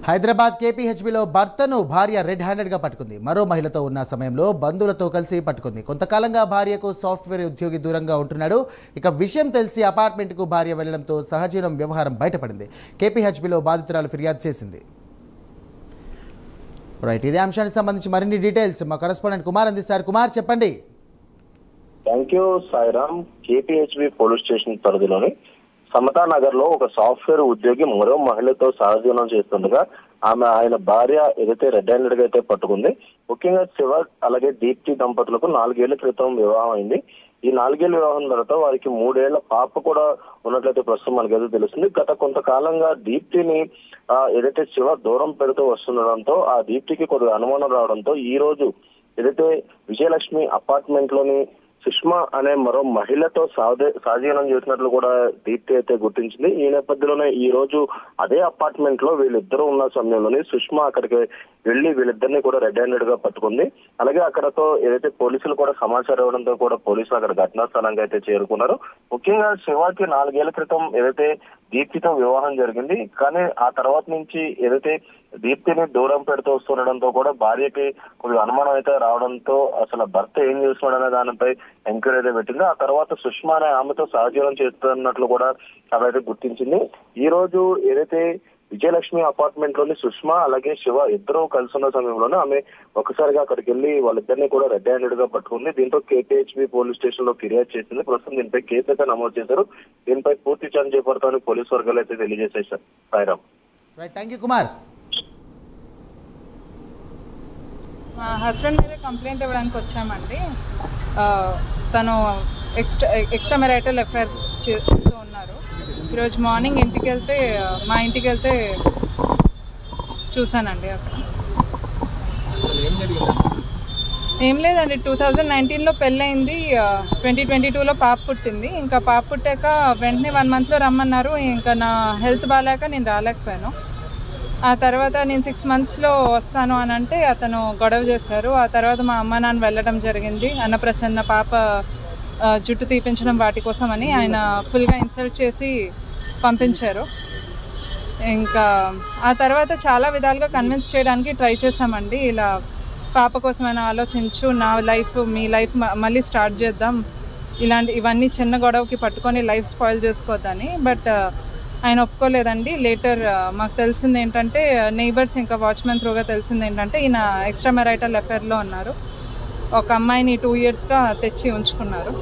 హైదరాబాద్ కేపీహెచ్బీలో భర్తను భార్య రెడ్ హ్యాండెడ్గా పట్టుకుంది. మరో మహిళతో ఉన్న సమయంలో బంధువులతో కలిసి పట్టుకుంది. కొంతకాలంగా భార్యకు సాఫ్ట్వేర్ ఉద్యోగి దూరంగా ఉంటున్నాడు. ఇక విషయం తెలిసి అపార్ట్మెంట్కు భార్య వెళ్లడంతో సహజీవనం వ్యవహారం బయటపడింది. కేపీహెచ్బీలో బాధితురాలు ఫిర్యాదు చేసింది. రైట్, ఇదే అంశానికి సంబంధించి మరిన్ని డీటెయిల్స్ మా కరెస్పాండెంట్ కుమార్ అందిస్తారు. కుమార్, చెప్పండి. Thank you Sairam. KPHB police station పరిధిలోని సమతానగర్ లో ఒక సాఫ్ట్వేర్ ఉద్యోగి మరో మహిళతో సహజీవనం చేస్తుండగా ఆయన భార్య ఏదైతే రెడ్ హ్యాండెడ్ గా అయితే పట్టుకుంది. ముఖ్యంగా శివ అలాగే దీప్తి దంపతులకు 4 ఏళ్ల క్రితం వివాహం అయింది. ఈ 4 ఏళ్ల వివాహం తర్వాత వారికి 3 ఏళ్ల పాప కూడా ఉన్నట్లయితే ప్రస్తుతం మనకైతే తెలుస్తుంది. గత కొంతకాలంగా దీప్తిని ఏదైతే శివ దూరం పెడుతూ వస్తుండడంతో ఆ దీప్తికి కొద్దిగా అనుమానం రావడంతో ఈ రోజు ఏదైతే విజయలక్ష్మి అపార్ట్మెంట్ లోని సుష్మా అనే మరో మహిళతో సహజీవనం చేసినట్లు కూడా దీప్తి అయితే గుర్తించింది. ఈ నేపథ్యంలోనే ఈ రోజు అదే అపార్ట్మెంట్ లో వీళ్ళిద్దరూ ఉన్న సమయంలోనే సుష్మా అక్కడికి వెళ్లి వీళ్ళిద్దరిని కూడా రెడ్ హ్యాండెడ్ గా పట్టుకుంది. అలాగే అక్కడతో ఏదైతే పోలీసులు కూడా సమాచారం ఇవ్వడంతో కూడా పోలీసులు అక్కడ ఘటనా స్థలానికి అయితే చేరుకున్నారు. ముఖ్యంగా శివాకి 4 ఏళ్ల క్రితం ఏదైతే దీప్తితో వివాహం జరిగింది. కానీ ఆ తర్వాత నుంచి ఏదైతే దీప్తిని దూరం పెడుతూ వస్తుండడంతో కూడా భార్యకి కొద్దిగా అనుమానం అయితే రావడంతో అసలు భర్త ఏం చేస్తున్నాడనే దానిపై ఎంక్వైరీ అయితే పెట్టింది. ఆ తర్వాత సుష్మా అనే ఆమెతో సహజీవనం చేస్తున్నట్లు కూడా అవైతే గుర్తించింది. ఈ రోజు ఏదైతే విజయలక్ష్మి అపార్ట్మెంట్ లోని సుష్మా అలాగే శివ ఇద్దరు కలిసి ఉన్న సమయంలోనే ఆమె ఒకసారిగా అక్కడికి వెళ్లి వాళ్ళిద్దరిని కూడా రెడ్ హ్యాండెడ్ గా పట్టుకుంది. దీంతో కేపీహెచ్బీ పోలీస్ స్టేషన్ లో ఫిర్యాదు చేసింది. ప్రస్తుతం దీనిపై కేసు అయితే నమోదు చేశారు. దీనిపై పూర్తి విచారణ చేపడతామని పోలీసు వర్గాలు అయితే తెలియజేశారు. సాయిరామ్. Thank you Kumar. మా హస్బెండ్ మీద కంప్లైంట్ ఇవ్వడానికి వచ్చామండి. తను ఎక్స్ట్రా మ్యారిటల్ అఫైర్ చేస్తూ ఉన్నారు. ఈరోజు మార్నింగ్ మా ఇంటికి వెళ్తే చూసానండి. అక్కడ ఏం లేదండి, 2019లో పెళ్ళయింది. 2022లో పాప పుట్టింది. ఇంకా పాప పుట్టాక వెంటనే 1 monthలో రమ్మన్నారు. ఇంకా నా హెల్త్ బాగాలేక నేను రాలేకపోయాను. ఆ తర్వాత నేను 6 monthsలో వస్తాను అని అంటే అతను గొడవ చేశారు. ఆ తర్వాత మా అమ్మ నాన్న వెళ్ళడం జరిగింది. అన్నప్రసన్న పాప జుట్టు తీపించడం వాటి కోసం అని ఆయన ఫుల్గా ఇన్సల్ట్ చేసి పంపించారు. ఇంకా ఆ తర్వాత చాలా విధాలుగా కన్విన్స్ చేయడానికి ట్రై చేశామండి. ఇలా పాప కోసమైనా ఆలోచించు, నా లైఫ్ మీ లైఫ్ మళ్ళీ స్టార్ట్ చేద్దాం, ఇవన్నీ చిన్న గొడవకి పట్టుకొని లైఫ్ స్పాయిల్ చేసుకోవద్దని. బట్ ఆయన ఒప్పుకోలేదండి. లేటర్ మాకు తెలిసింది ఏంటంటే, నైబర్స్ ఇంకా వాచ్మెన్ త్రూగా తెలిసింది ఏంటంటే ఈయన ఎక్స్ట్రా మ్యారిటల్ అఫైర్లో ఉన్నారు. ఒక అమ్మాయిని 2 yearsగా తెచ్చి ఉంచుకున్నారు.